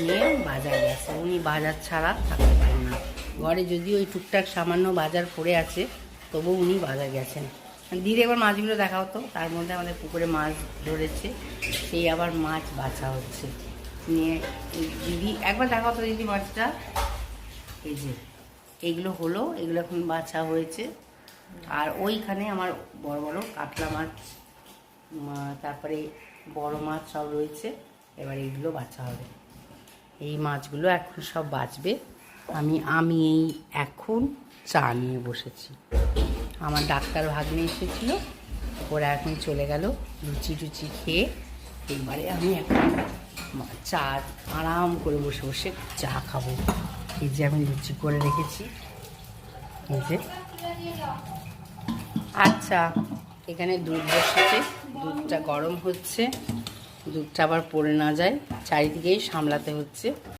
নিয়ে বাজার গেছে। উনি বাজার ছাড়া থাকতে পারেন না। ঘরে যদিও ওই টুকটাক সামান্য বাজার পড়ে আছে, তবু উনি বাজার গেছেন। দিদি একবার মাছগুলো দেখা হতো। তার মধ্যে আমাদের পুকুরে মাছ ধরেছে, সেই আবার মাছ বাছা হচ্ছে। নিয়ে দিদি একবার দেখা হতো দিদি মাছটা। এই যে এইগুলো হলো, এগুলো এখন বাছা হয়েছে। আর ওইখানে আমার বড় বড় কাতলা মাছ, তারপরে বড় মাছ সব রয়েছে। এবার এইগুলো বাছা হবে। এই মাছগুলো এখন সব বাছবে। আমি এই এখন চা নিয়ে বসেছি। আমার ডাক্তার ভাগ্নে এসেছিল, ওরা এখন চলে গেল লুচি টুচি খেয়ে। এবারে আমি এখন চা আরাম করে বসে বসে চা খাবো। এই যে আমি লুচি করে রেখেছি, এই যে। আচ্ছা, এখানে দুধ বসেছে, দুধটা গরম হচ্ছে। দুধটা আবার পড়ে না যায়, চারিদিকেই সামলাতে হচ্ছে।